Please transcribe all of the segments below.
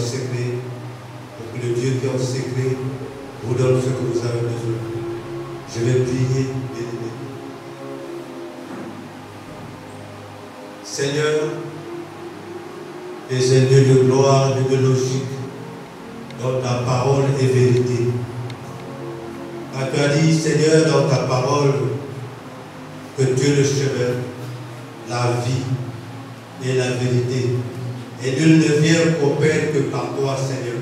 secret, pour que le Dieu qui est en secret vous donne ce que vous avez besoin. Je vais prier, bien-aimé. Seigneur, et Seigneur de gloire et de logique, dont ta parole est vérité. Car tu as dit, Seigneur, dans ta parole, que tu es le chemin, la vie et la vérité. Et nul ne vient au Père que par toi, Seigneur.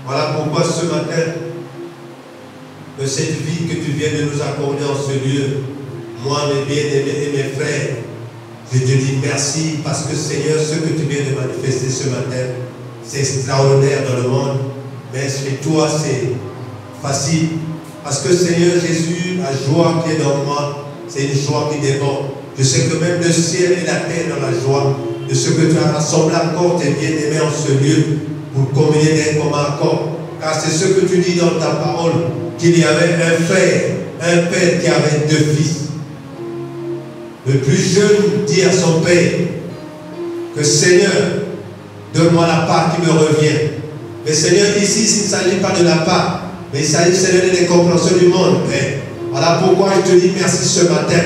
Voilà pourquoi ce matin, que cette vie que tu viens de nous accorder en ce lieu, moi, mes bien-aimés et mes frères, je te dis merci parce que, Seigneur, ce que tu viens de manifester ce matin, c'est extraordinaire dans le monde, mais chez toi, c'est facile. Parce que, Seigneur Jésus, la joie qui est dans moi, c'est une joie qui déborde. Je sais que même le ciel et la terre dans la joie de ce que tu as rassemblé encore tes bien-aimés en ce lieu pour communier d'un commun accord. Car c'est ce que tu dis dans ta parole, qu'il y avait un frère, un père qui avait deux fils. Le plus jeune dit à son père que Seigneur, donne-moi la part qui me revient. Mais Seigneur, ici, il ne s'agit pas de la part, mais il s'agit, Seigneur, des compréhensions du monde. Mais voilà pourquoi je te dis merci ce matin,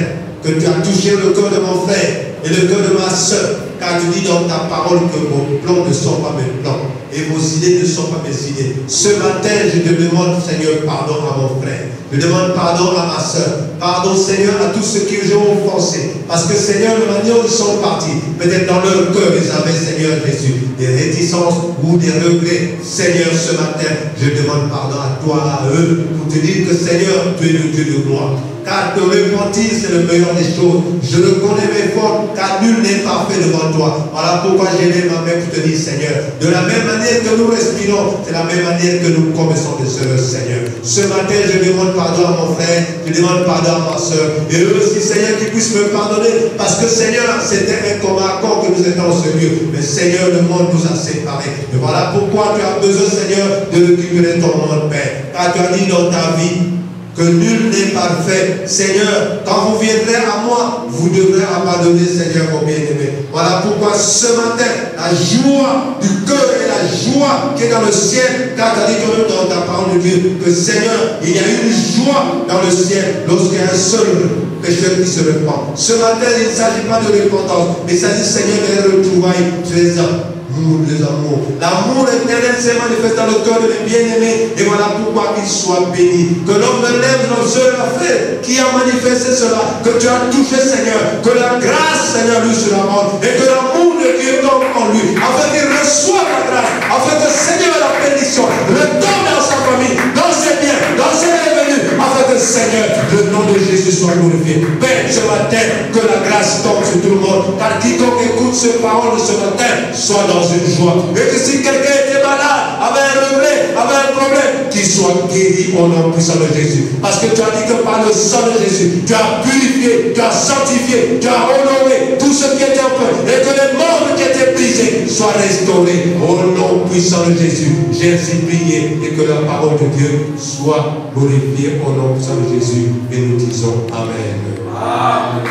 que tu as touché le cœur de mon frère et le cœur de ma soeur, car tu dis dans ta parole que vos plans ne sont pas mes plans et vos idées ne sont pas mes idées. Ce matin, je te demande, Seigneur, pardon à mon frère. Je demande pardon à ma soeur. Pardon, Seigneur, à tous ceux qui ont offensé. Parce que, Seigneur, de manière où ils sont partis, peut-être dans leur cœur, ils avaient, Seigneur Jésus, des réticences ou des regrets. Seigneur, ce matin, je demande pardon à toi, à eux, pour te dire que, Seigneur, tu es le Dieu de gloire. Car te repentir, c'est le meilleur des choses. Je reconnais mes fautes, car nul n'est parfait devant toi. Voilà pourquoi j'ai levé ma main pour te dire, Seigneur, de la même manière que nous respirons, c'est la même manière que nous commençons des œuvres, Seigneur. Ce matin, je demande pardon à mon frère, je demande pardon à ma soeur, et eux aussi, Seigneur, qu'ils puissent me pardonner, parce que, Seigneur, c'était un commun accord que nous étions en ce lieu. Mais, Seigneur, le monde nous a séparés. Et voilà pourquoi tu as besoin, Seigneur, de récupérer ton monde, Père. Car tu as dit dans ta vie que nul n'est parfait. Seigneur, quand vous viendrez à moi, vous devrez abandonner, Seigneur, vos bien-aimés. Voilà pourquoi ce matin, la joie du cœur et la joie qui est dans le ciel, car tu as dit quand même dans ta parole de Dieu que, Seigneur, il y a une joie dans le ciel lorsqu'il y a un seul pécheur qui se répand. Ce matin, il ne s'agit pas de repentance, mais il s'agit, Seigneur, de retrouvailles présentes. Les amours. L'amour éternel s'est manifesté dans le cœur de mes bien-aimés. Et voilà pourquoi qu'ils soient bénis. Que l'homme lève nos yeux, la frère, qui a manifesté cela. Que tu as touché, Seigneur. Que la grâce, Seigneur, lui sur la mort. Et que l'amour de Dieu tombe en lui. Afin qu'il reçoive la grâce. Afin que, Seigneur, la bénédiction retombe dans sa famille, dans ses biens, dans ses revenus. Afin que, Seigneur, le nom de Jésus soit glorifié. Père, ce matin, que la grâce tombe sur tout le monde. Car quiconque écoute ces paroles de ce matin soit dans une joie. Et que si quelqu'un était malade, avait un regret, avait un problème, qu'il soit guéri au nom puissant de Jésus. Parce que tu as dit que par le sang de Jésus, tu as purifié, tu as sanctifié, tu as honoré tout ce qui était en peu. Et que les membres qui étaient brisés soient restaurés au nom puissant de Jésus. J'ai ainsi prié et que la parole de Dieu soit glorifiée au nom puissant de Jésus. Et nous disons Amen. Amen.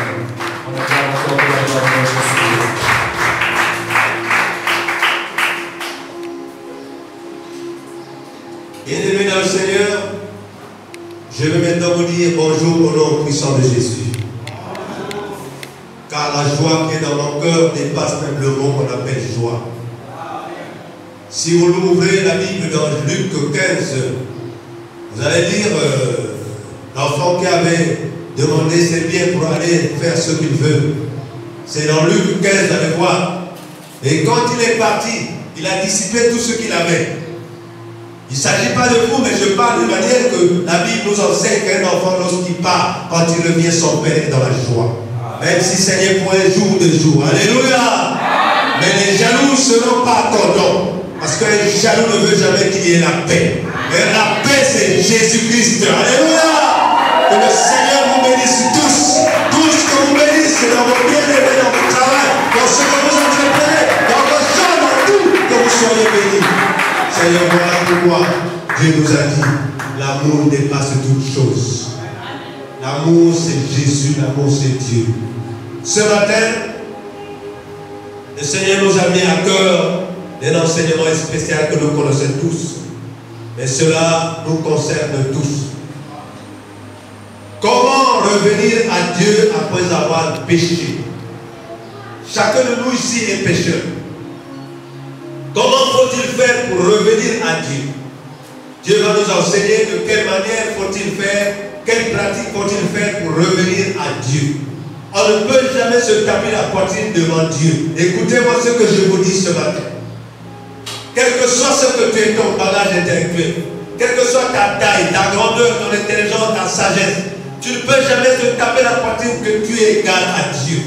Bien-aimés dans le Seigneur, je vais maintenant vous dire bonjour au nom puissant de Jésus. Car la joie qui est dans mon cœur dépasse même le mot qu'on appelle joie. Si vous l'ouvrez la Bible dans Luc 15, vous allez lire l'enfant qui avait demandé ses biens pour aller faire ce qu'il veut. C'est dans Luc 15, vous allez voir. Et quand il est parti, il a dissipé tout ce qu'il avait. Il ne s'agit pas de vous, mais je parle de manière que la Bible nous enseigne qu'un enfant, lorsqu'il part, quand il revient, son père est dans la joie. Même si Seigneur pour un jour de jour. Alléluia. Mais les jaloux ne seront pas contents. Parce qu'un jaloux ne veut jamais qu'il y ait la paix. Mais la paix, c'est Jésus-Christ. Alléluia. Que le Seigneur vous bénisse tous. Tout ce que vous bénissez dans vos bien-aimés, dans votre travail, dans ce que vous entreprenez, dans vos champs, dans tout, que vous soyez bénis. Seigneur, voilà pourquoi Dieu nous a dit, l'amour dépasse toutes choses. L'amour c'est Jésus, l'amour c'est Dieu. Ce matin, le Seigneur nous a mis à cœur d'un enseignement spécial que nous connaissons tous. Mais cela nous concerne tous. Comment revenir à Dieu après avoir péché? Chacun de nous ici est pécheur. Comment faut-il faire pour revenir à Dieu? Dieu va nous enseigner de quelle manière faut-il faire, quelle pratique faut-il faire pour revenir à Dieu. On ne peut jamais se taper la poitrine devant Dieu. Écoutez-moi ce que je vous dis ce matin. Quel que soit ce que tu es, ton bagage intellectuel, quelle que soit ta taille, ta grandeur, ton intelligence, ta sagesse, tu ne peux jamais te taper la poitrine que tu es égal à Dieu.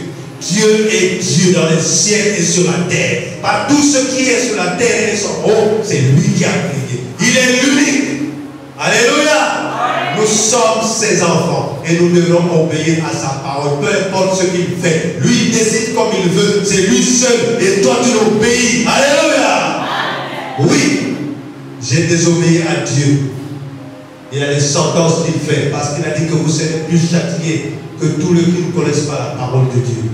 Dieu est Dieu dans les ciels et sur la terre. Par tout ce qui est sur la terre et sur haut, c'est lui qui a créé. Il est l'unique. Alléluia. Nous sommes ses enfants et nous devons obéir à sa parole. Peu importe ce qu'il fait. Lui décide comme il veut. C'est lui seul. Et toi tu l'obéis. Alléluia. Oui. J'ai désobéi à Dieu. Il y a les sentences qu'il fait. Parce qu'il a dit que vous serez plus châtiés que tous les qui ne connaissent pas la parole de Dieu.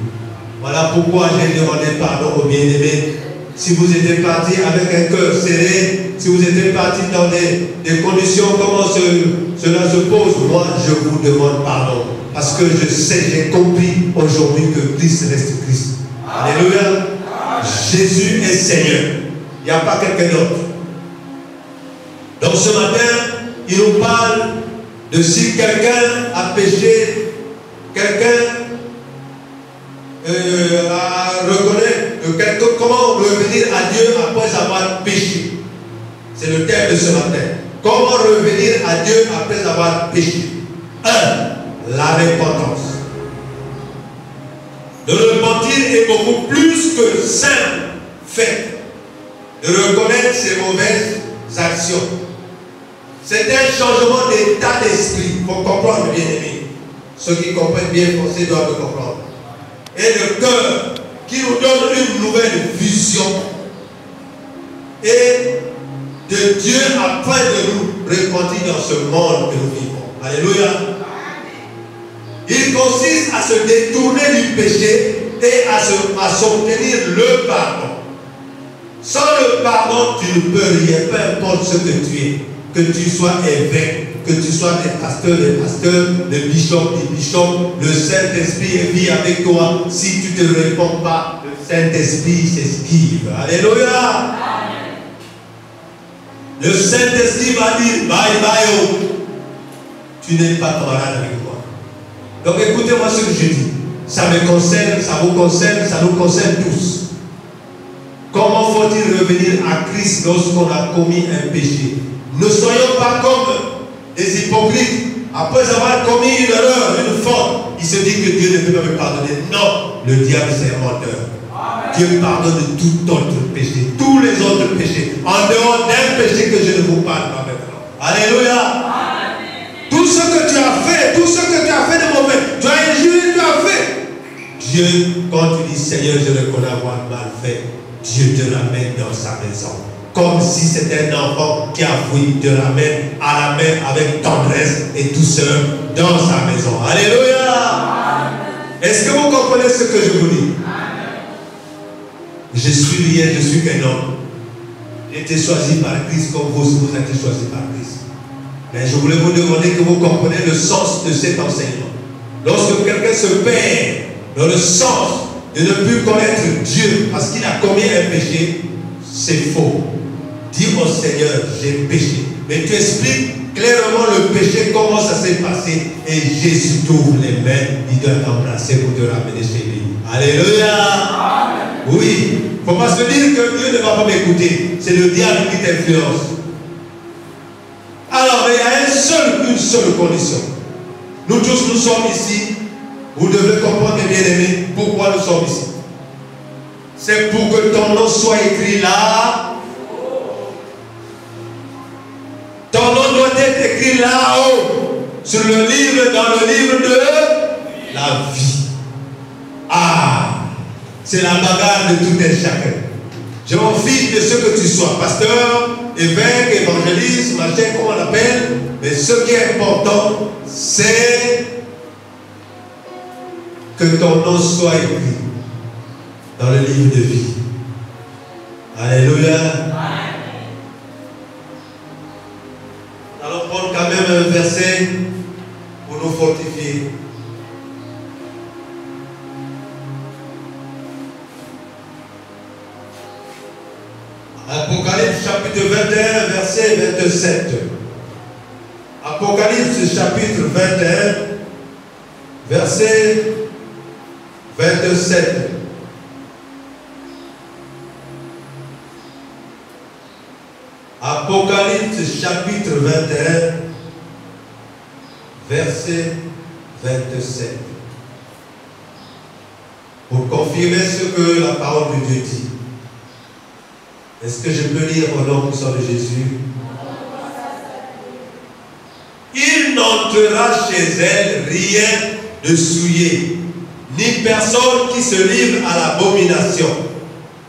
Voilà pourquoi j'ai demandé pardon aux bien-aimés. Si vous étiez partis avec un cœur serré, si vous étiez partis dans des conditions, comment cela se pose, moi je vous demande pardon. Parce que je sais, j'ai compris aujourd'hui que Christ reste Christ. Alléluia. Jésus est Seigneur. Il n'y a pas quelqu'un d'autre. Donc ce matin, il nous parle de si quelqu'un a péché, quelqu'un à reconnaître comment revenir à Dieu après avoir péché. C'est le thème de ce matin. Comment revenir à Dieu après avoir péché? 1. La repentance. De repentir est beaucoup plus que simple fait de reconnaître ses mauvaises actions. C'est un changement d'état d'esprit. Il faut comprendre, bien aimé. Ceux qui comprennent bien le français doivent le comprendre. Et le cœur qui nous donne une nouvelle vision et de Dieu afin de nous repentir dans ce monde que nous vivons. Alléluia. Il consiste à se détourner du péché et à s'obtenir le pardon. Sans le pardon, tu ne peux rien, peu importe ce que tu es. Que tu sois évêque, que tu sois des pasteurs, des bishops, le Saint-Esprit vit avec toi. Si tu ne te réponds pas, le Saint-Esprit s'esquive. Alléluia. Le Saint-Esprit va dire, bye bye, oh. Tu n'es pas camarade avec moi. Donc écoutez-moi ce que je dis. Ça me concerne, ça vous concerne, ça nous concerne tous. Comment faut-il revenir à Christ lorsqu'on a commis un péché? Ne soyons pas comme des hypocrites. Après avoir commis une erreur, une faute, il se dit que Dieu ne peut pas me pardonner. Non, le diable c'est un menteur. Dieu pardonne de tout autre péché, tous les autres péchés, en dehors d'un péché que je ne vous parle pas maintenant. Alléluia. Tout ce que tu as fait, tout ce que tu as fait de mauvais, tu as injuré, tu as fait. Dieu, quand tu dis Seigneur, je reconnais avoir mal fait, Dieu te ramène dans sa maison. Comme si c'était un enfant qui a fouillé, te ramène à la main avec tendresse et douceur dans sa maison. Alléluia. Est-ce que vous comprenez ce que je vous dis? Je suis rien, je suis qu'un homme. J'ai été choisi par Christ comme vous avez été choisi par Christ. Mais je voulais vous demander que vous compreniez le sens de cet enseignement. Lorsque quelqu'un se perd dans le sens de ne plus connaître Dieu parce qu'il a commis un péché, c'est faux. Dis au Seigneur, j'ai péché. Mais tu expliques clairement le péché, comment ça s'est passé. Et Jésus t'ouvre les mains, il doit t'embrasser pour te ramener chez lui. Alléluia. Amen. Oui. Il ne faut pas se dire que Dieu ne va pas m'écouter. C'est le diable qui t'influence. Alors, il y a une seule condition. Nous tous, nous sommes ici. Vous devez comprendre, mes bien-aimés, pourquoi nous sommes ici. C'est pour que ton nom soit écrit là. Ton nom doit être écrit là-haut, sur le livre, dans le livre de la vie. Ah, c'est la bagarre de tout un chacun. Je m'en fiche de ce que tu sois, pasteur, évêque, évangéliste, machin, comment on l'appelle. Mais ce qui est important, c'est que ton nom soit écrit dans le livre de vie. Alléluia. Nous allons prendre quand même un verset pour nous fortifier. Apocalypse chapitre 21, verset 27. Apocalypse chapitre 21, verset 27. Apocalypse chapitre 21, verset 27. Pour confirmer ce que la parole de Dieu dit. Est-ce que je peux lire au nom puissant de Jésus? Il n'entrera chez elle rien de souillé, ni personne qui se livre à l'abomination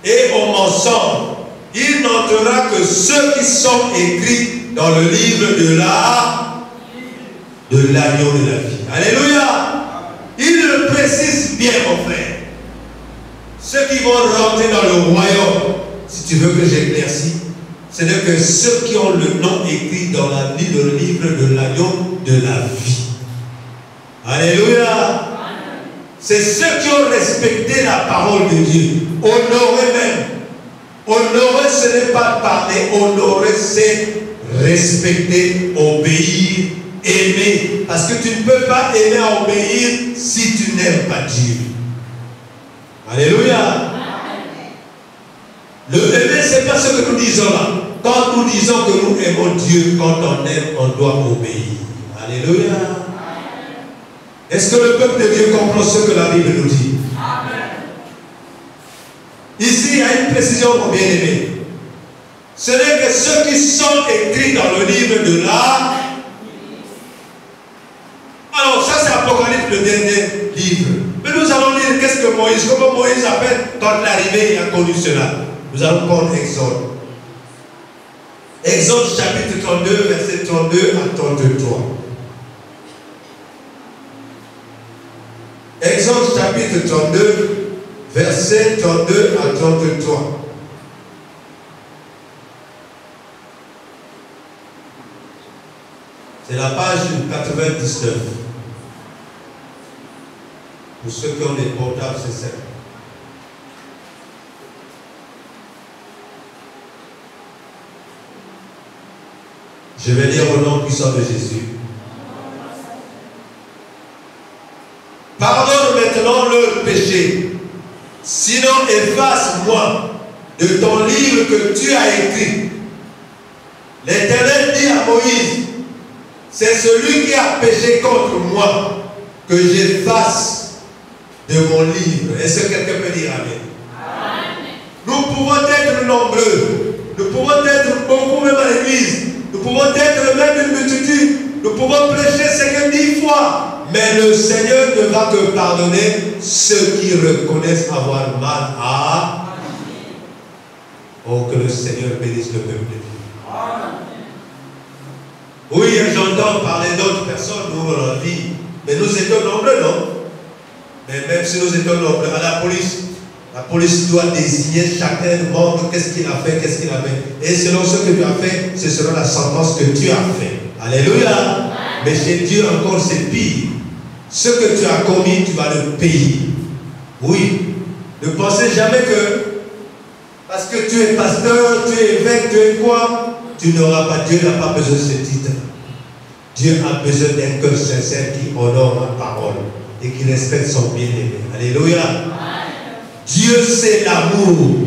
et au mensonge. Il n'entrera que ceux qui sont écrits dans le livre de l'agneau de la vie. Alléluia. Il le précise bien, mon frère. Ceux qui vont rentrer dans le royaume, si tu veux que j'éclaircisse, ce n'est que ceux qui ont le nom écrit dans le livre de l'agneau de la vie. Alléluia. C'est ceux qui ont respecté la parole de Dieu. Honorer même. Honorer, ce n'est pas parler. Honorer, c'est respecter, obéir, aimer. Parce que tu ne peux pas aimer à obéir si tu n'aimes pas Dieu. Alléluia. Le aimer, ce n'est pas ce que nous disons là. Quand nous disons que nous aimons Dieu, quand on aime, on doit obéir. Alléluia. Est-ce que le peuple de Dieu comprend ce que la Bible nous dit? Amen. Ici, il y a une précision, mon bien-aimé. Ce n'est que ceux qui sont écrits dans le livre de la... Alors, ça c'est Apocalypse, le dernier livre. Mais nous allons lire qu'est-ce que Moïse, comment Moïse appelle quand l'arrivée il a connu cela. Nous allons prendre Exode. Exode chapitre 32, verset 32 à 33. Exode chapitre 32, verset 32 à 33. C'est la page 99. Pour ceux qui ont des portables, c'est ça. Je vais lire au nom puissant de Jésus. Pardonne maintenant leur péché, sinon efface-moi de ton livre que tu as écrit. L'Éternel dit à Moïse, c'est celui qui a péché contre moi que j'efface de mon livre. Est-ce que quelqu'un peut dire amen? Amen. Nous pouvons être nombreux, nous pouvons être beaucoup même à l'église, nous pouvons être même une multitude, nous pouvons prêcher 50 fois. Mais le Seigneur ne va que pardonner ceux qui reconnaissent avoir mal à... Oh, que le Seigneur bénisse le peuple de Dieu. Oui, j'entends parler d'autres personnes dans la vie. Mais nous étions nombreux, non? Mais même si nous étions nombreux, à la police doit désigner chacun membre, qu'est-ce qu'il a fait, qu'est-ce qu'il a fait. Et selon ce que tu as fait, ce sera la sentence que tu as fait. Alléluia. Mais chez Dieu encore c'est pire. Ce que tu as commis, tu vas le payer. Oui. Ne pensez jamais que parce que tu es pasteur, tu es évêque, tu es quoi, tu n'auras pas. Dieu n'a pas besoin de ce titre. Dieu a besoin d'un cœur sincère qui honore ma parole et qui respecte son bien-aimé. Alléluia. Dieu c'est l'amour.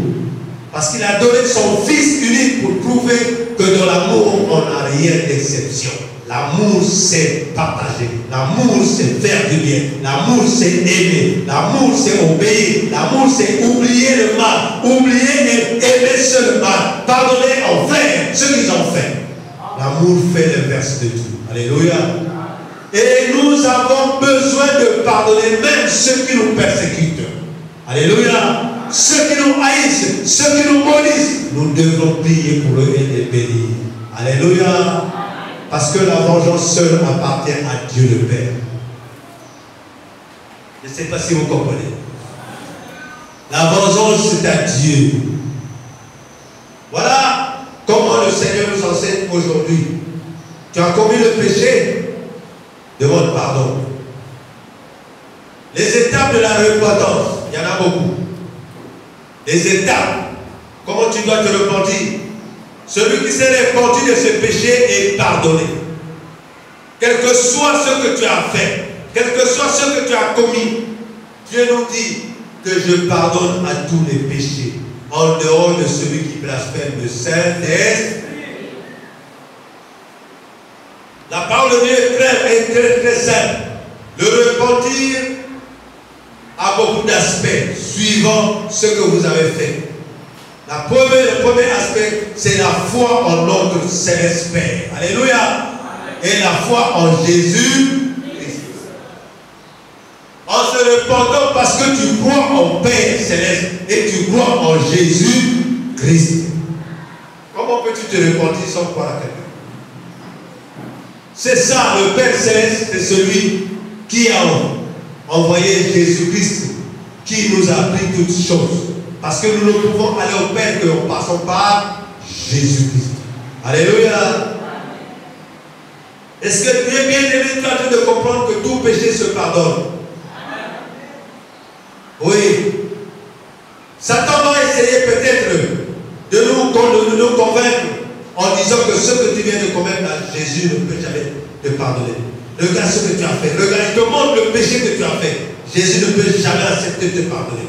Parce qu'il a donné son Fils unique pour prouver que dans l'amour, on n'a rien d'exception. L'amour, c'est partager. L'amour, c'est faire du bien. L'amour, c'est aimer. L'amour, c'est obéir. L'amour, c'est oublier le mal. Oublier et aimer seul le mal. Pardonner en frères ce qu'ils ont fait. L'amour fait l'inverse de tout. Alléluia. Et nous avons besoin de pardonner même ceux qui nous persécutent. Alléluia. Ceux qui nous haïssent, ceux qui nous maudissent, nous devons prier pour eux et les bénir. Alléluia. Parce que la vengeance seule appartient à Dieu le Père. Je ne sais pas si vous comprenez. La vengeance c'est à Dieu. Voilà comment le Seigneur nous enseigne aujourd'hui. Tu as commis le péché, demande pardon. Les étapes de la repentance, il y en a beaucoup. Les étapes, comment tu dois te repentir. Celui qui s'est repenti de ce péché est pardonné. Quel que soit ce que tu as fait, quel que soit ce que tu as commis, Dieu nous dit que je pardonne à tous les péchés, en dehors de celui qui blasphème le Saint-Esprit. La parole de Dieu est claire et très très simple. Le repentir a beaucoup d'aspects suivant ce que vous avez fait. Le premier aspect, c'est la foi en notre Céleste Père. Alléluia. Et la foi en Jésus. En se repentant parce que tu crois en Père Céleste et tu crois en Jésus-Christ. Comment peux-tu te repentir sans croire à quelqu'un? C'est ça, le Père Céleste, c'est celui qui a envoyé Jésus-Christ, qui nous a appris toutes choses. Parce que nous ne pouvons aller au Père qu'en passant par Jésus-Christ. Alléluia. Est-ce que Dieu bien-aimé, tu es en train de comprendre que tout péché se pardonne? Oui. Satan va essayer peut-être de nous convaincre en disant que ce que tu viens de commettre à Jésus ne peut jamais te pardonner. Regarde ce que tu as fait. Regarde, il te montre le péché que tu as fait. Jésus ne peut jamais accepter de te pardonner.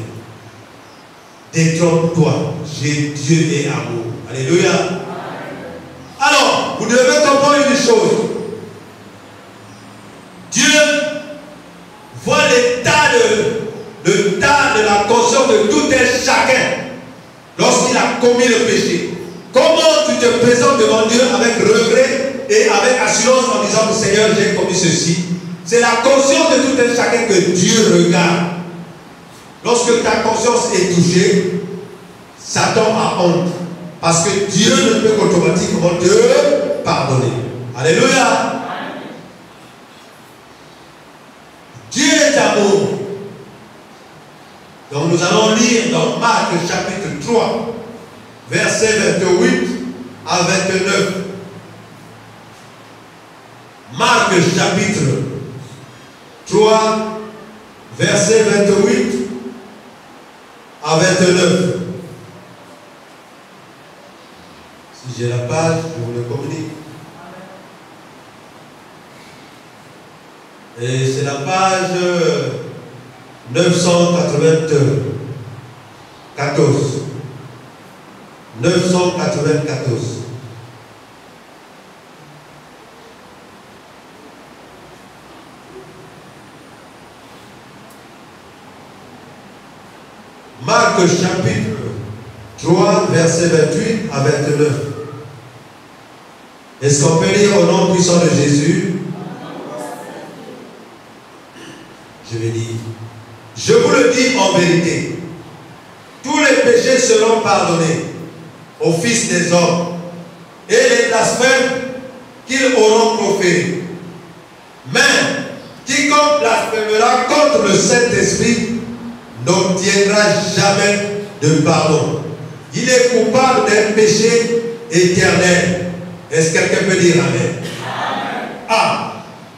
Détrompe-toi. Dieu est amour. Alléluia. Alors, vous devez comprendre une chose. Dieu voit l'état de la conscience de tout un chacun lorsqu'il a commis le péché. Comment tu te présentes devant Dieu avec regret et avec assurance en disant que Seigneur, j'ai commis ceci? C'est la conscience de tout un chacun que Dieu regarde. Lorsque ta conscience est touchée, Satan a honte. Parce que Dieu ne peut qu'automatiquement te pardonner. Alléluia. Dieu est amour. Donc nous allons lire dans Marc chapitre 3, versets 28 à 29. Marc chapitre 3, versets 28 à 29. Si j'ai la page, je vous le communique. Et c'est la page 994. 994. Marc chapitre 3, verset 28 à 29. Est-ce qu'on peut lire au nom puissant de Jésus? Je vais dire, je vous le dis en vérité, tous les péchés seront pardonnés aux fils des hommes et les blasphèmes qu'ils auront proférés. Mais quiconque blasphémera contre le Saint-Esprit n'obtiendra jamais de pardon. Il est coupable d'un péché éternel. Est-ce que quelqu'un peut dire amen? Ah!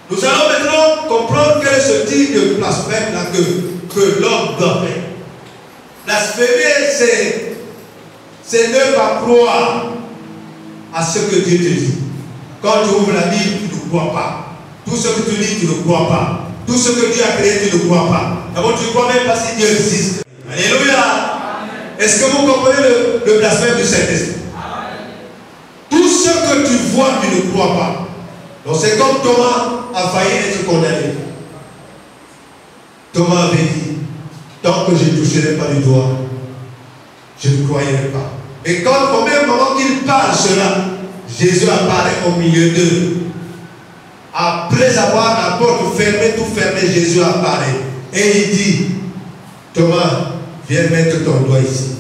Nous allons maintenant comprendre quel est ce type de blasphème là que l'homme doit faire. Blasphémer, c'est ne pas croire à ce que Dieu te dit. Quand tu ouvres la Bible, tu ne crois pas. Tout ce que tu lis, tu ne crois pas. Tout ce que Dieu a créé, tu ne crois pas. D'abord, tu ne crois même pas si Dieu existe. Alléluia. Est-ce que vous comprenez le blasphème du Saint-Esprit? Tout ce que tu vois, tu ne crois pas. Donc c'est comme Thomas a failli être condamné. Thomas avait dit, tant que je ne toucherai pas du doigt, je ne croirai pas. Et quand au même moment qu'il parle cela, Jésus apparaît au milieu d'eux. Après avoir la porte fermée, tout fermé, Jésus apparaît. Et il dit, Thomas, viens mettre ton doigt ici.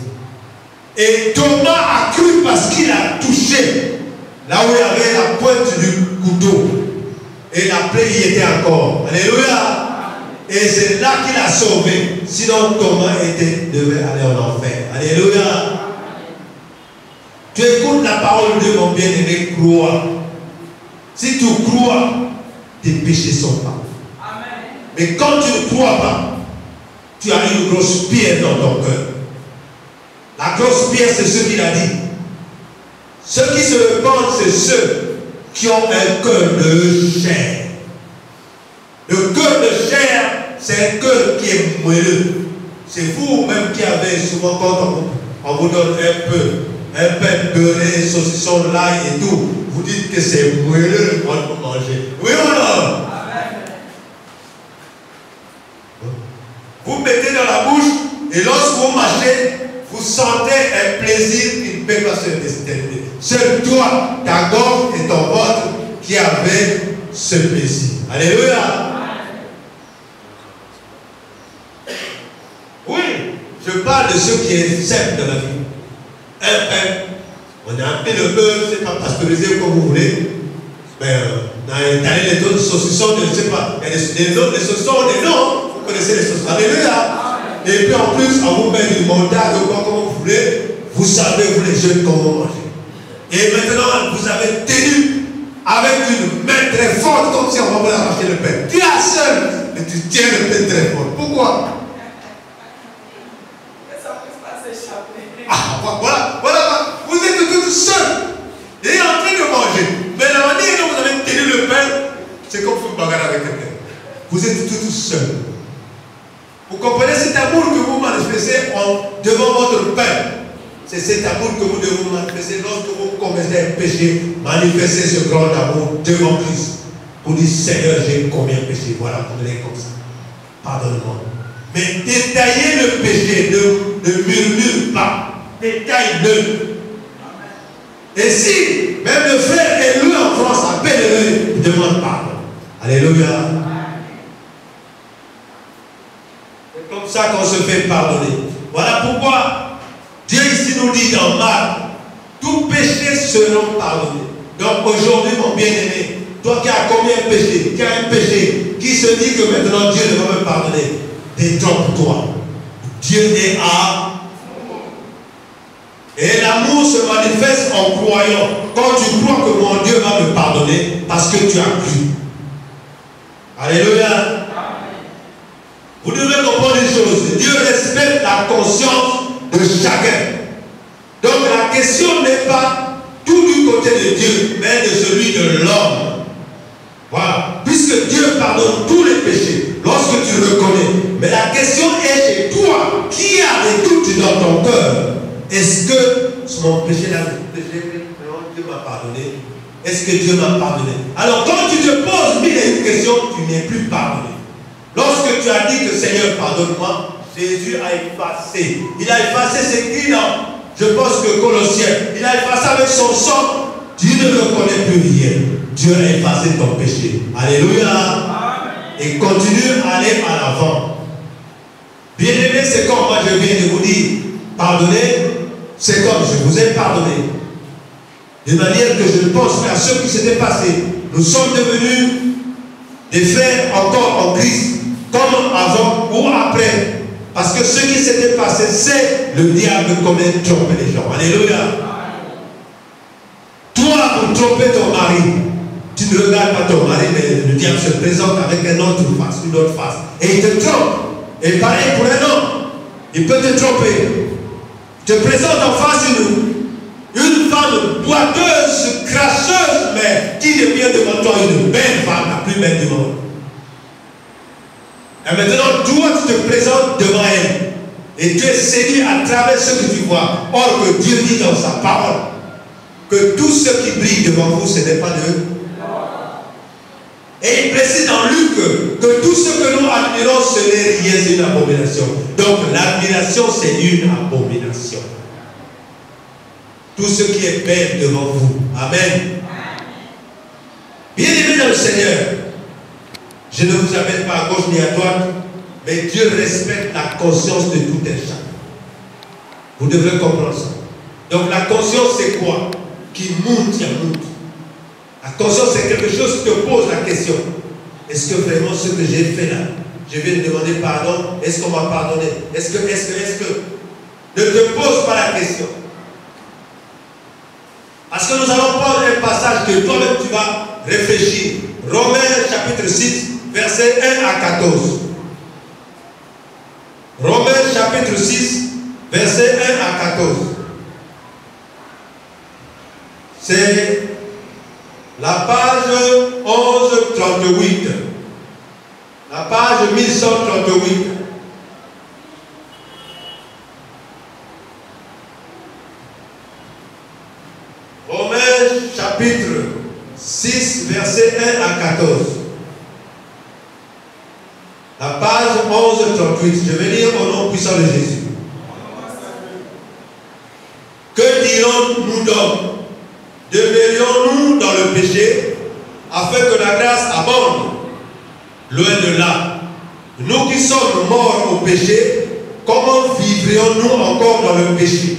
Et Thomas a cru parce qu'il a touché là où il y avait la pointe du couteau. Et la plaie y était encore. Alléluia. Et c'est là qu'il a sauvé. Sinon Thomas devait aller en enfer. Alléluia. Tu écoutes la parole de mon bien-aimé, crois. Si tu crois, tes péchés sont pardonnés. Mais quand tu ne crois pas, tu as une grosse pierre dans ton cœur. La grosse pierre, c'est ce qu'il a dit. Ceux qui se répandent, c'est ceux qui ont un cœur de chair. Le cœur de chair, c'est un cœur qui est moelleux. C'est vous-même qui avez souvent, quand on vous donne un pain beurré, saucisson, l'ail et tout, vous dites que c'est moelleux quand vous mangez. Oui ou non? Vous mettez dans la bouche et lorsque vous mâchez, vous sentez un plaisir qui ne peut pas se déterminer. C'est toi, ta gorge et ton ventre qui avez ce plaisir. Alléluia. Oui, je parle de ce qui est simple dans la vie. Un pain, on a appelé le beurre, c'est pas pasteurisé comme vous voulez. Mais dans les autres saucissons, je ne sais pas. Il y a des saucissons, des noms. Vous connaissez les saucissons. Alléluia. Et puis en plus, on vous met du montage ou quoi comme vous voulez. Vous savez, vous les jeunes, comment manger. Et maintenant, vous avez tenu avec une main très forte, comme si on voulait arracher le pain. Tu es seul, mais tu tiens le pain très fort. Pourquoi? Ah, voilà. Vous êtes tous seuls. Et en train de manger. Mais la manière dont vous avez tenu le pain, c'est comme vous bagarrez avec quelqu'un. Vous êtes tous seuls. Vous comprenez cet amour que vous manifestez devant votre pain. C'est cet amour que vous devez manifester lorsque vous commettez un péché. Manifestez ce grand amour devant Christ. Vous dites, Seigneur, j'ai combien de péchés. Voilà, vous allez comme ça. Pardonne-moi. Mais détaillez le péché, ne murmure pas. Détaille-le. Et si même le frère est loué en France, appelle-le, demande pardon. Alléluia. C'est comme ça qu'on se fait pardonner. Voilà pourquoi Dieu ici nous dit dans Marc, tous péchés seront pardonnés. Donc aujourd'hui, mon bien-aimé, toi qui as combien de péchés, qui as un péché, qui se dit que maintenant Dieu ne va me pardonner, détrompe-toi. Dieu est à. Et l'amour se manifeste en croyant. Quand tu crois que mon Dieu va me pardonner, parce que tu as cru. Alléluia. Vous devez comprendre une chose. Dieu respecte la conscience de chacun. Donc la question n'est pas tout du côté de Dieu, mais de celui de l'homme. Voilà. Puisque Dieu pardonne tous les péchés, lorsque tu reconnais. Mais la question est chez toi, qui a des doutes dans ton cœur? Est-ce que mon péché là, Dieu m'a pardonné? Est-ce que Dieu m'a pardonné? Alors quand tu te poses mille et une questions, tu n'es plus pardonné. Lorsque tu as dit que Seigneur, pardonne-moi, Jésus a effacé. Il a effacé, c'est écrit dans, je pense que Colossiens, il a effacé avec son sang. Tu ne reconnais plus rien. Dieu a effacé ton péché. Alléluia. Amen. Et continue à aller à l'avant. Bien-aimé, c'est comme moi je viens de vous dire, pardonnez, c'est comme je vous ai pardonné. De manière que je pense à ce qui s'était passé. Nous sommes devenus des frères encore en Christ, comme avant ou après. Parce que ce qui s'était passé, c'est le diable comment tromper les gens. Alléluia. Toi, pour tromper ton mari, tu ne regardes pas ton mari, mais le diable se présente avec une autre face. Et il te trompe. Et pareil pour un homme. Il peut te tromper. Il te présente en face une femme boiteuse, crasseuse, mais qui devient devant toi une belle femme, la plus belle du monde. Et maintenant, toi, tu te présentes devant elle. Et tu es séduit à travers ce que tu vois. Or que Dieu dit dans sa parole que tout ce qui brille devant vous, ce n'est pas de. Et il précise dans Luc que tout ce que nous admirons, ce n'est rien, c'est une abomination. Donc l'admiration, c'est une abomination. Tout ce qui est belle devant vous. Amen. Bien-aimés dans le Seigneur, je ne vous appelle pas à gauche ni à droite, mais Dieu respecte la conscience de tout un chacun. Vous devrez comprendre ça. Donc la conscience, c'est quoi? Qui monte, qui monte. La conscience, c'est quelque chose qui te pose la question. Est-ce que vraiment ce que j'ai fait là, je vais te demander pardon? Est-ce qu'on m'a pardonné? Est-ce que ne te pose pas la question. Parce que nous allons prendre un passage que toi-même tu vas réfléchir. Romains chapitre 6, versets 1 à 14. Romains chapitre 6, versets 1 à 14. C'est la page 1138. La page 1138. Romains chapitre 6, versets 1 à 14. La page 1138. Je vais lire au nom puissant de Jésus. Que dirons-nous donc? Demeurions-nous dans le péché afin que la grâce abonde? Loin de là. Nous qui sommes morts au péché, comment vivrions-nous encore dans le péché?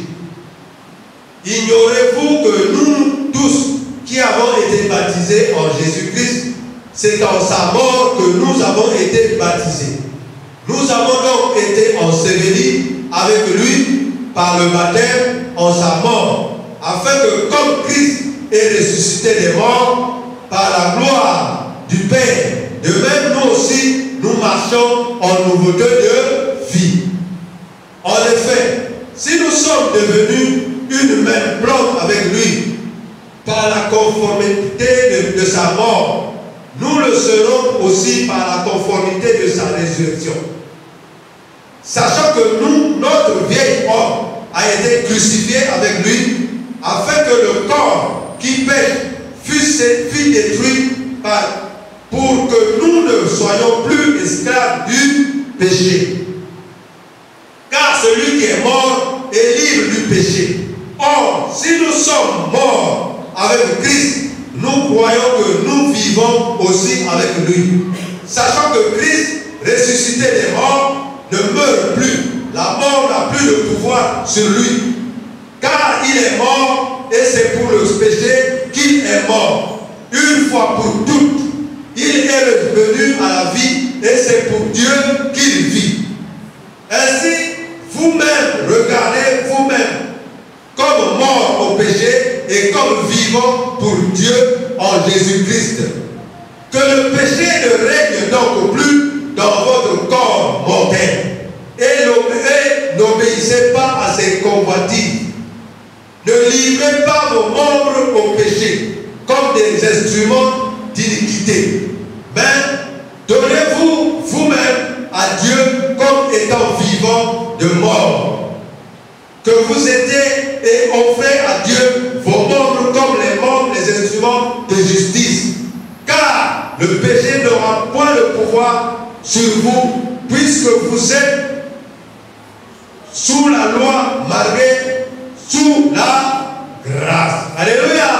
Ignorez-vous que nous tous qui avons été baptisés en Jésus-Christ, c'est en sa mort que nous avons été baptisés. Nous avons donc été ensevelis avec lui par le baptême en sa mort, afin que comme Christ est ressuscité des morts par la gloire du Père, de même nous aussi, nous marchons en nouveauté de vie. En effet, si nous sommes devenus une même plante avec lui par la conformité de sa mort, nous le serons aussi par la conformité de sa résurrection. Sachant que nous, notre vieil homme a été crucifié avec lui, afin que le corps qui pêche fût détruit pour que nous ne soyons plus esclaves du péché. Car celui qui est mort est libre du péché. Or, si nous sommes morts avec Christ, nous croyons que nous vivons aussi avec lui. Sachant que Christ, ressuscité des morts, ne meurt plus. La mort n'a plus de pouvoir sur lui. Car il est mort et c'est pour le péché qu'il est mort. Une fois pour toutes, il est revenu à la vie et c'est pour Dieu qu'il vit. Ainsi, vous-même, regardez vous-même comme mort au péché et comme vivant pour Dieu en Jésus-Christ. Que le péché ne règne donc plus dans votre corps mortel et n'obéissez pas à ses convoitises. Ne livrez pas vos membres au péché comme des instruments d'iniquité. Mais donnez-vous vous-même à Dieu comme étant vivant de mort. Que vous étiez et offrez à Dieu vos membres comme les membres des instruments de justice. Car le péché n'aura point le pouvoir sur vous, puisque vous êtes sous la loi malgré sous la grâce. Alléluia.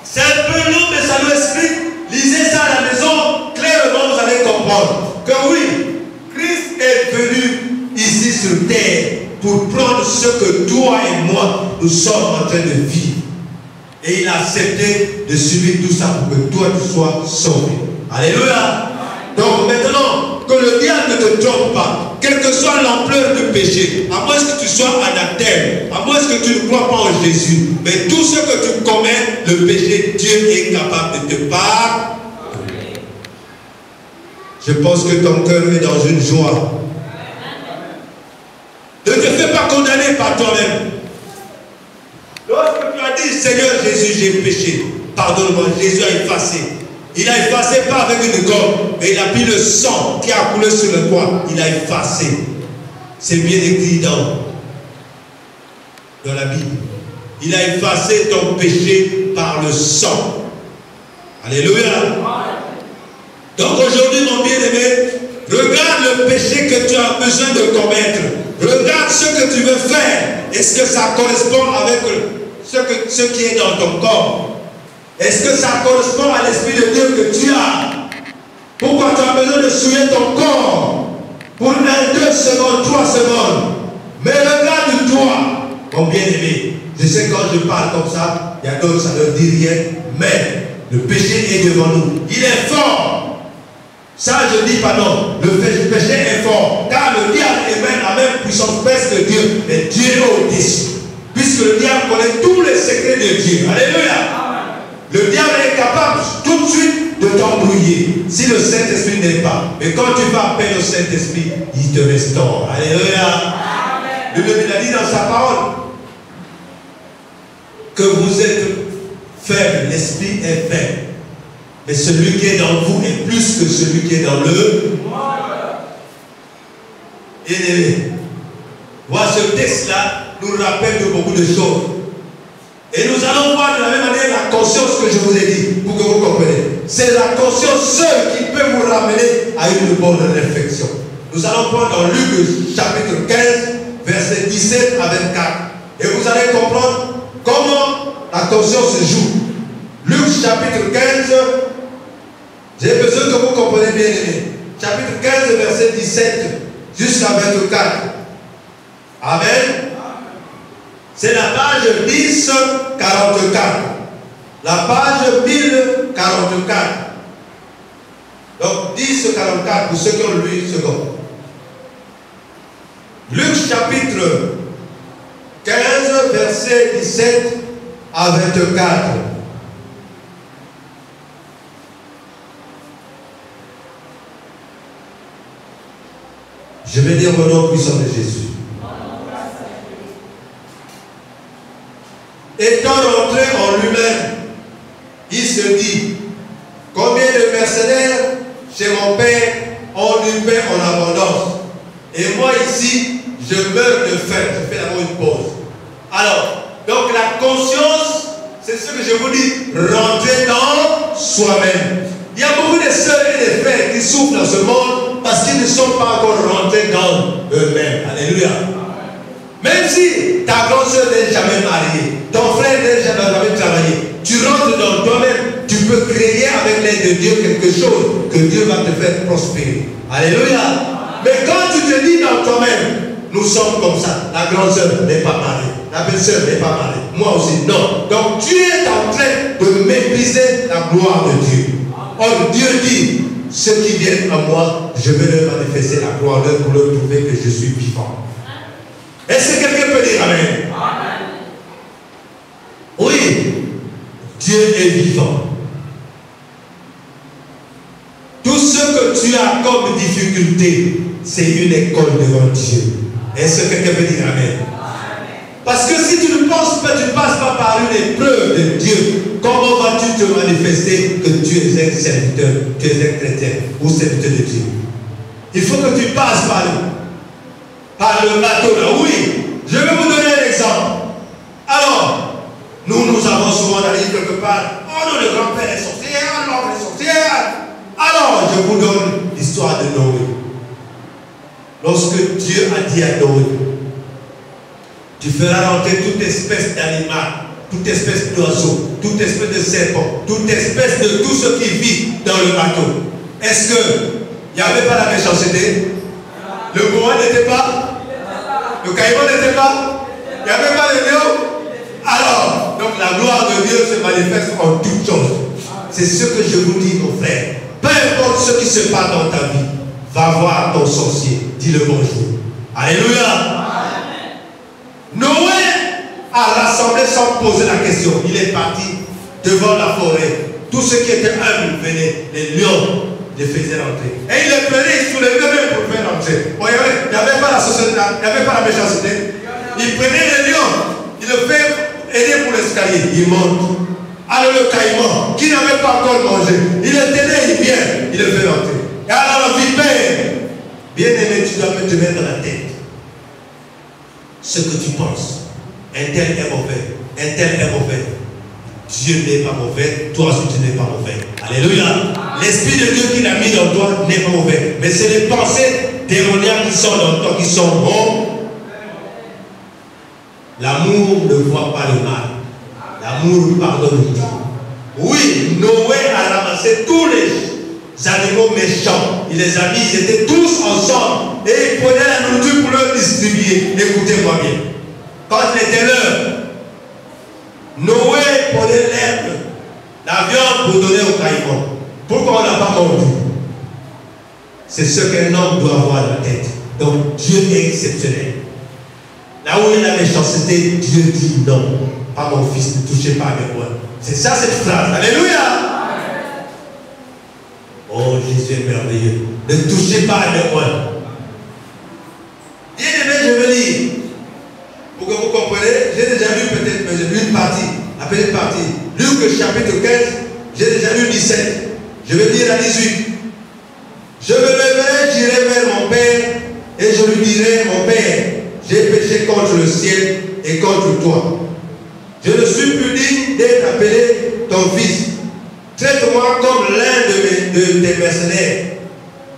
C'est un peu long, mais ça nous explique. Lisez ça à la maison, clairement vous allez comprendre que oui, Christ est venu ici sur terre pour prendre ce que toi et moi nous sommes en train de vivre. Et il a accepté de subir tout ça pour que toi tu sois sauvé. Alléluia. Donc maintenant, que le diable ne te trompe pas, quelle que soit l'ampleur du péché, à moins que tu sois anathème, à moins que tu ne crois pas en Jésus, mais tout ce que tu commets, le péché, Dieu est capable de te pardonner. Je pense que ton cœur est dans une joie. Ne te fais pas condamner par toi-même. Lorsque tu as dit, Seigneur Jésus, j'ai péché, pardonne-moi, Jésus a effacé. Il a effacé pas avec une gomme, mais il a pris le sang qui a coulé sur le croix. Il a effacé. C'est bien écrit dans la Bible. Il a effacé ton péché par le sang. Alléluia. Donc aujourd'hui, mon bien-aimé, regarde le péché que tu as besoin de commettre. Regarde ce que tu veux faire. Est-ce que ça correspond avec ce qui est dans ton corps? Est-ce que ça correspond à l'Esprit de Dieu que tu as? Pourquoi tu as besoin de souiller ton corps pour 1, 2 secondes, 3 secondes? Mais regarde-toi, mon bien-aimé. Je sais quand je parle comme ça, il y a d'autres, ça ne dit rien, mais le péché est devant nous. Il est fort. Ça, je dis pas non. Le péché est fort. Car le diable est même la même puissance presque que Dieu. Mais Dieu est au-dessus. Puisque puisque le diable connaît tous les secrets de Dieu. Alléluia. Le diable est capable tout de suite de t'embrouiller si le Saint-Esprit n'est pas. Mais quand tu vas appeler le Saint-Esprit, il te restaure. Alléluia. Le Bible a dit dans sa parole que vous êtes faible, l'esprit est faible. Mais celui qui est dans vous est plus que celui qui est dans le monde. Bien-aimé, voilà, ce texte-là nous rappelle de beaucoup de choses. Et nous allons voir de la même manière la conscience que je vous ai dit, pour que vous compreniez. C'est la conscience seule qui peut vous ramener à une bonne réflexion. Nous allons prendre dans Luc chapitre 15, versets 17 à 24. Et vous allez comprendre comment la conscience se joue. Luc chapitre 15, j'ai besoin que vous compreniez bien aimé. Chapitre 15, verset 17 jusqu'à 24. Amen. C'est la page 1044. La page 1044. Donc 1044 pour ceux qui ont lu une seconde. Luc chapitre 15, verset 17 à 24. Je vais dire au nom puissant de Jésus. Étant rentré en lui-même, il se dit, combien de mercenaires chez mon père ont du pain en abondance, et moi ici, je meurs de faim. Je fais d'abord une pause. Alors, donc la conscience, c'est ce que je vous dis, rentrer dans soi-même. Il y a beaucoup de sœurs et de frères qui souffrent dans ce monde parce qu'ils ne sont pas encore rentrés dans eux-mêmes. Alléluia. Même si ta grande sœur n'est jamais mariée, ton frère n'est jamais travaillé, tu rentres dans toi-même, tu peux créer avec l'aide de Dieu quelque chose que Dieu va te faire prospérer. Alléluia. Mais quand tu te dis dans toi-même, nous sommes comme ça, la grande sœur n'est pas mariée, la belle sœur n'est pas mariée, moi aussi, non. Donc tu es en train de mépriser la gloire de Dieu. Or Dieu dit, ceux qui viennent à moi, je vais leur manifester la gloire d'eux pour leur prouver que je suis vivant. Est-ce que quelqu'un peut dire Amen? Amen. Oui, Dieu est vivant. Tout ce que tu as comme difficulté, c'est une école devant Dieu. Est-ce que quelqu'un peut dire Amen? Parce que si tu ne penses pas, tu ne passes pas par une épreuve de Dieu, comment vas-tu te manifester que tu es un serviteur, tu es un chrétien ou serviteur de Dieu? Il faut que tu passes par le bateau là. Oui, je vais vous donner un exemple. Alors, nous avons souvent allé quelque part. Oh non, le grand-père est sorcier, l'oncle est sorcier. Alors, je vous donne l'histoire de Noé. Lorsque Dieu a dit à Noé, tu feras rentrer toute espèce d'animal, toute espèce d'oiseau, toute espèce de serpent, toute espèce de tout ce qui vit dans le bateau. Est-ce qu'il n'y avait pas la méchanceté? Le bourreau n'était pas? Le caïman n'était pas? Il n'y avait pas de lion? Alors, donc la gloire de Dieu se manifeste en toutes choses. C'est ce que je vous dis, mon frère. Peu importe ce qui se passe dans ta vie, va voir ton sorcier, dis le bonjour. Alléluia. Noé a rassemblé sans poser la question. Il est parti devant la forêt. Tous ceux qui étaient humbles venaient. Les lions les faisaient rentrer. Et il les prenait, il soulevait même pour faire rentrer. Bon, il n'y avait pas la société, il n'y avait pas la méchanceté. Il prenait les lions, il le fait aider pour l'escalier. Il monte. Alors le caïman, qui n'avait pas encore mangé, il le tenait, il vient, il le fait rentrer. Et alors la vipère, bien aimé, tu dois te mettre dans la tête ce que tu penses. Un tel est mauvais, un tel est mauvais. Dieu n'est pas mauvais, toi aussi tu n'es pas mauvais. Alléluia. L'Esprit de Dieu qui l'a mis dans toi n'est pas mauvais. Mais c'est les pensées démoniaques qui sont dans toi qui sont bons. L'amour ne voit pas le mal. L'amour pardonne tout. Oui, Noé a ramassé tous les animaux méchants. Il les a mis, ils étaient tous ensemble. Et il prenait la nourriture pour leur distribuer. Écoutez-moi bien. Quand il était l'heure, Noé prenait l'herbe, la viande pour donner au caïman. Pourquoi on n'a pas mordu? C'est ce qu'un homme doit avoir dans la tête. Donc Dieu est exceptionnel. Là où il y a la méchanceté, Dieu dit non. Pas mon fils, ne touchez pas à mes rois. C'est ça cette phrase. Alléluia. Oh, Jésus est merveilleux. Ne touchez pas à mes rois. Bien aimé, je veux lire. Pour que vous compreniez, j'ai déjà lu peut-être, mais j'ai lu une partie. La petite partie. Luc chapitre 15, j'ai déjà lu 17. Je vais lire à 18. Je me leverai, j'irai vers mon Père, et je lui dirai, mon Père, j'ai péché contre le ciel et contre toi. Je ne suis plus digne d'être appelé ton fils. Traite-moi comme l'un de tes mercenaires.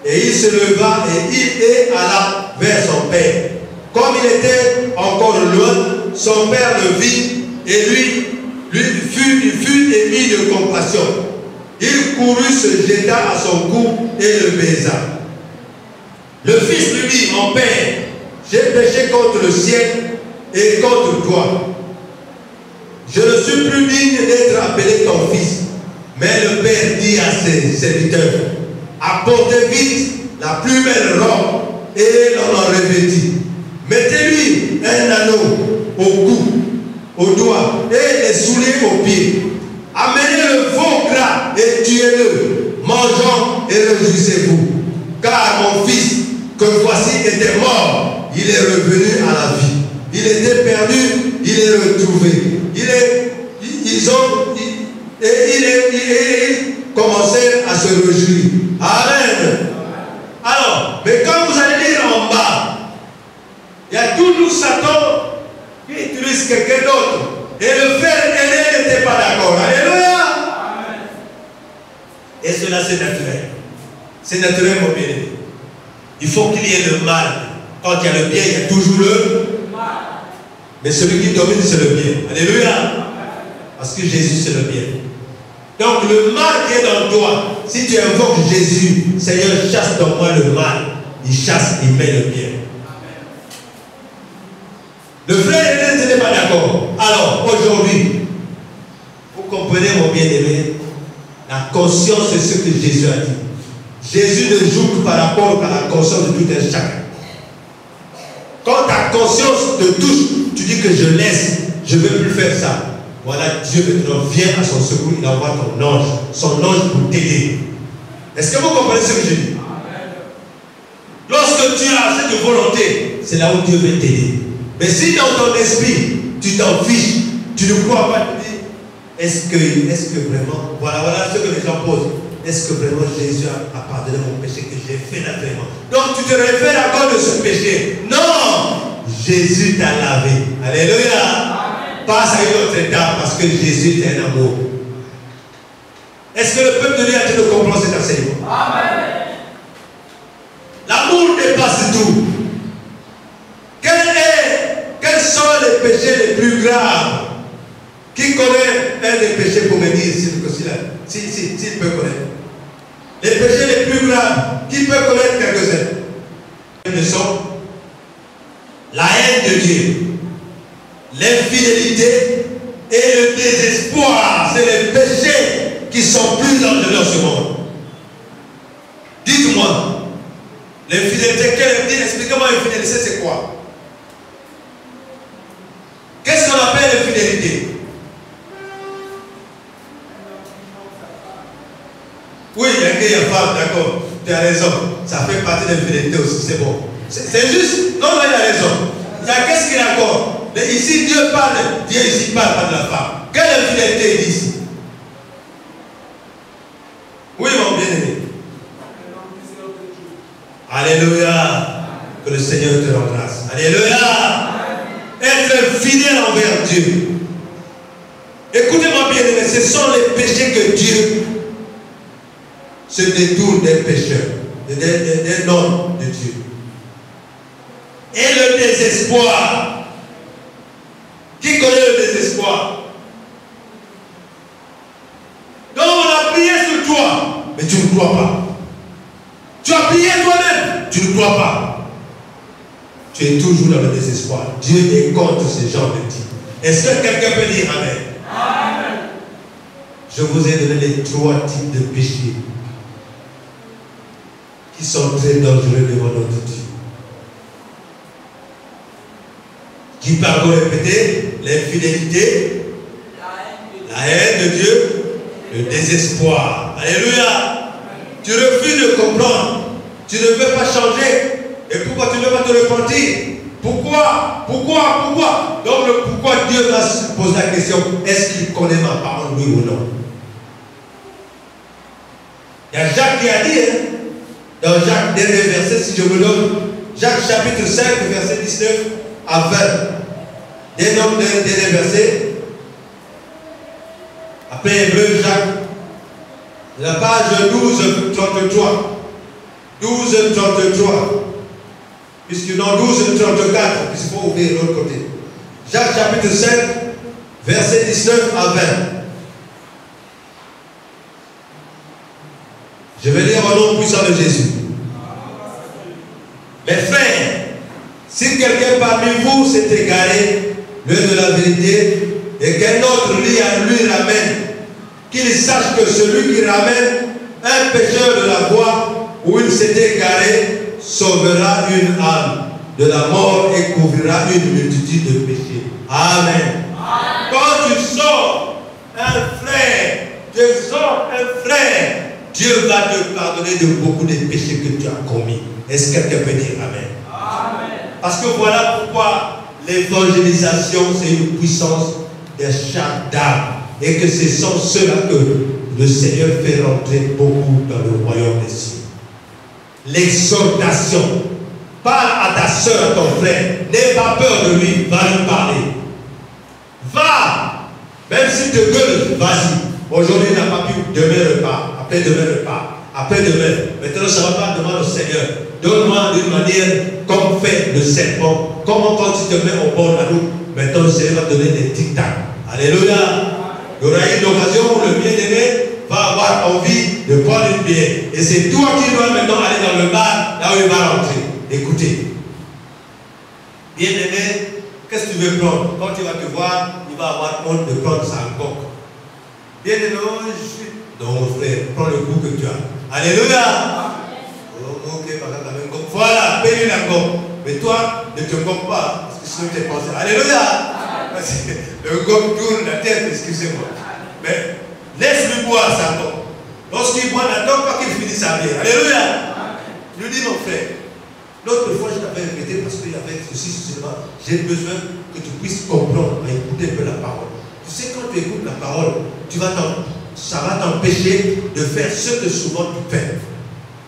Et il se leva et il alla vers son père. Comme il était encore loin, son père le vit et lui fut émis de compassion. Il courut, se jeta à son cou et le baisa. Le fils lui dit, mon père, j'ai péché contre le ciel et contre toi. Je ne suis plus digne d'être appelé ton fils. Mais le père dit à ses serviteurs, apportez vite la plus belle robe et l'on en revêtit. Mettez-lui un anneau au cou, au doigt et les souliers aux pieds. Amenez le veau gras et tuez-le. Mangeons et réjouissez-vous. Car mon fils, que voici était mort, il est revenu à la vie. Il était perdu, il est retrouvé. Ils commencèrent à se réjouir. Amen. Alors, mais quand vous allez lire en bas, il y a toujours Satan qui utilise quelqu'un d'autre. Et le frère aîné n'était pas d'accord. Alléluia. Et cela, c'est naturel. C'est naturel, mon bien-aimé. Il faut qu'il y ait le mal. Quand il y a le bien, il y a toujours le mal. Mais celui qui domine, c'est le bien. Alléluia. Parce que Jésus, c'est le bien. Donc, le mal qui est dans toi, si tu invoques Jésus, Seigneur, chasse dans moi le mal. Il chasse, il met le bien. Le frère n'était pas d'accord. Alors, aujourd'hui, vous comprenez, mon bien-aimé, la conscience, c'est ce que Jésus a dit. Jésus ne joue que par rapport à la conscience de tout un chacun. Quand ta conscience te touche, tu dis que je laisse, je ne veux plus faire ça. Voilà, Dieu maintenant vient à son secours, il envoie ton ange, son ange pour t'aider. Est-ce que vous comprenez ce que je dis? Lorsque tu as cette volonté, c'est là où Dieu veut t'aider. Mais si dans ton esprit, tu t'en fiches, tu ne crois pas, tu dis, est-ce que vraiment, voilà ce que les gens posent. Est-ce que vraiment Jésus a pardonné mon péché que j'ai fait naturellement? Donc tu te réfères à cause de ce péché. Non! Jésus t'a lavé. Alléluia! Passe à une autre étape parce que Jésus est un amour. Est-ce que le peuple de Dieu a-t-il de comprendre cet enseignement? Amen. L'amour dépasse tout. Quels sont les péchés les plus graves? Qui connaît un des péchés pour me dire s'il peut connaître? Les péchés les plus graves, qui peut connaître quelques-uns? Ils sont la haine de Dieu, l'infidélité et le désespoir. C'est les péchés qui sont plus dangereux dans ce monde. Dites-moi, l'infidélité, expliquez-moi l'infidélité, c'est quoi? Qu'est-ce qu'on appelle l'infidélité? Oui, il y a que les femmes, d'accord, tu as raison. Ça fait partie de l'infidélité aussi, c'est bon. C'est juste, non, il a raison. Il y a qu'est-ce qu'il a encore? Mais ici, Dieu parle, Dieu ici parle pas de la femme. Quelle infidélité il dit ici? Oui, mon bien-aimé. Alléluia. Que le Seigneur te rende grâce. Alléluia. Être fidèle envers Dieu. Écoutez-moi bien, ce sont les péchés que Dieu se détourne des pécheurs, des noms de Dieu. Et le désespoir. Qui connaît le désespoir? Donc on a prié sur toi, mais tu ne crois pas. Tu as prié toi-même, tu ne crois pas. Tu es toujours dans le désespoir. Dieu est contre ce genre de type. Est-ce que quelqu'un peut dire Amen? Amen. Je vous ai donné les 3 types de péchés qui sont très dangereux devant notre Dieu. qui peut encore répéter, l'infidélité, la haine de Dieu, le désespoir. Alléluia. Tu refuses de comprendre. Tu ne veux pas changer. Et pourquoi tu ne veux pas te repentir? Pourquoi? Donc le pourquoi Dieu va se poser la question, est-ce qu'il connaît ma parole, oui ou non? Il y a Jacques qui a dit, hein, dans Jacques, dernier verset, si je me donne, Jacques chapitre 5, verset 19 à 20. Dernier verset. Après Hébreu, Jacques, la page 12, 33. 12, 33. Puisque dans 12, 34, puisqu'il faut ouvrir l'autre côté. Jacques chapitre 5, verset 19 à 20. Je vais lire au nom puissant de Jésus. Mes frères, si quelqu'un parmi vous s'est égaré loin de la vérité et qu'un autre lui ramène, qu'il sache que celui qui ramène un pécheur de la voie où il s'est égaré sauvera une âme de la mort et couvrira une multitude de péchés. Amen. Amen. Quand tu sors un frère, Dieu va te pardonner de beaucoup de péchés que tu as commis. Est-ce que quelqu'un peut dire Amen? Amen. Parce que voilà pourquoi l'évangélisation, c'est une puissance d'achat d'âme. Et que ce sont ceux-là que le Seigneur fait rentrer beaucoup dans le royaume des cieux. L'exhortation. Parle à ta soeur, à ton frère. N'aie pas peur de lui. Va lui parler. Va. Même si te gueule, vas-y. Aujourd'hui, il n'a pas pu. Demain, repart. Après-demain, repart. Après-demain. Maintenant, ça va pas. Demande au Seigneur. Donne-moi d'une manière comme fait le serpent. Comment quand tu te mets au bord de la route, maintenant le Seigneur va te donner des tic-tac. Alléluia. Il y aura une occasion où le bien-aimé va avoir envie de prendre une bière. Et c'est toi qui dois maintenant aller dans le bar, là où il va rentrer. Écoutez. Bien-aimé, qu'est-ce que tu veux prendre? Quand tu vas te voir, il va avoir honte de prendre sa coque. Bien-aimé, non, mon frère, prends le goût que tu as. Alléluia. Ok, par exemple, la même coque. Voilà, paye-lui la coque. Mais toi, ne te coque pas, parce que sinon tu es pensé. Alléluia. Le gomme tourne la tête, excusez-moi. Mais laisse-lui boire sa coque. Lorsqu'il boit la coque, pas qu'il finisse sa bière. Alléluia. Je lui dis, mon frère, l'autre fois je t'avais répété parce qu'il y avait ceci, seulement. J'ai besoin que tu puisses comprendre, à écouter un peu la parole. Tu sais, quand tu écoutes la parole, ça va t'empêcher de faire ce que souvent tu fais.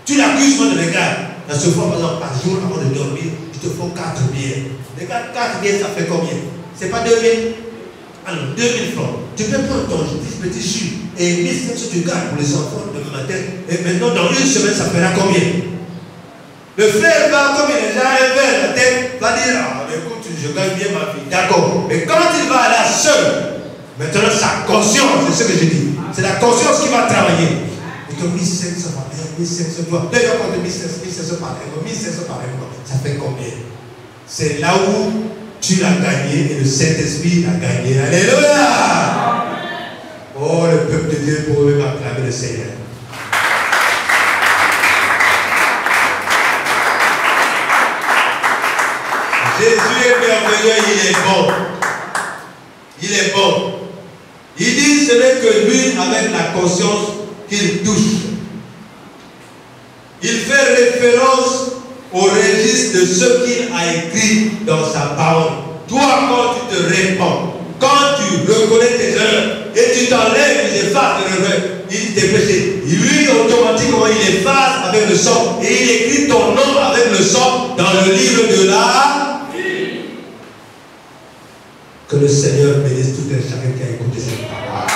Tu l'accuses, moi, de l'égard. Dans ce fois, par exemple, par jour, avant de dormir, il te faut 4 bières. Les gars, 4 bières, ça fait combien? C'est pas 2000? Alors, 2000 francs. Tu peux prendre ton petit jus et 1500 tu gardes pour les enfants demain matin. Et maintenant, dans une semaine, ça fera combien? Le frère va, comme il est déjà un verre la tête, va dire, ah, écoute, je gagne bien ma vie. D'accord. Mais quand il va aller seul, maintenant, sa conscience, c'est ce que je dis. C'est la conscience qui va travailler. Et que 1500 par an, 1500 par an. D'ailleurs, quand 1500 par an, 1500 par an, ça fait combien? C'est là où tu l'as gagné et le Saint-Esprit l'a gagné. Alléluia! Oh, le peuple de Dieu pour eux acclamer le Seigneur. Jésus est merveilleux, il est bon. Il est bon. Il dit ce n'est que lui avec la conscience qu'il touche. Il fait référence au registre de ce qu'il a écrit dans sa parole. Toi, quand tu te répands, quand tu reconnais tes erreurs et tu t'enlèves, tu effaces tes erreurs, tes péchés, lui, automatiquement, il efface avec le sang et il écrit ton nom avec le sang dans le livre de la vie. Que le Seigneur bénisse tout un chacun qui a écouté cette parole.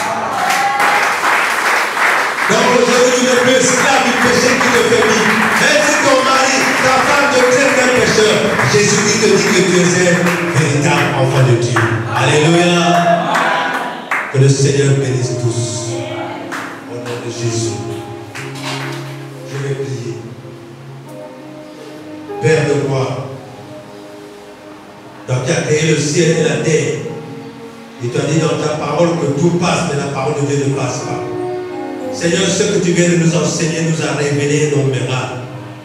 Donc aujourd'hui, tu n'es plus esclave du péché qui te fait vivre. Même si ton mari, ta femme te traite d'un pécheur, Jésus-Christ te dit que tu es un véritable enfant de Dieu. Alléluia. Que le Seigneur bénisse tous. Au nom de Jésus. Je vais prier. Père de gloire, donc tu as créé le ciel et la terre. Et tu as dit dans ta parole que tout passe, mais la parole de Dieu ne passe pas. Seigneur, ce que tu viens de nous enseigner nous a révélé nos miracles.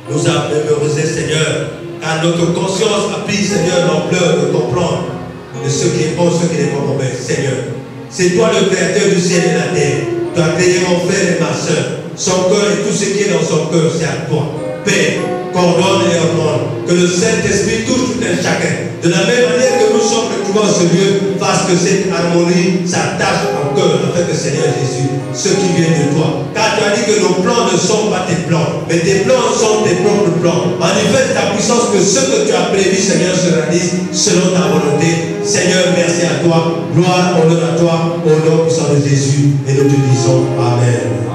Nous a mémorisé, Seigneur, car notre conscience a pris, Seigneur, l'ampleur de comprendre de ce qui est bon, ce qui n'est pas mauvais. Seigneur, c'est toi le créateur du ciel et la terre. Tu as créé mon frère et ma soeur. Son cœur et tout ce qui est dans son cœur, c'est à toi. Père, coordonne et ordonne. Que le Saint-Esprit touche tout un chacun. De la même manière que nous sommes retrouvés en ce lieu, fasse que cette harmonie s'attache en cœur, afin que Seigneur Jésus, ceux qui viennent de toi. Car tu as dit que nos plans ne sont pas tes plans, mais tes plans sont tes propres plans. Manifeste ta puissance, que ce que tu as prévu, Seigneur, se réalise selon ta volonté. Seigneur, merci à toi. Gloire, honneur à toi, au nom puissant de Jésus. Et nous te disons Amen.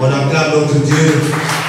On acclame notre Dieu.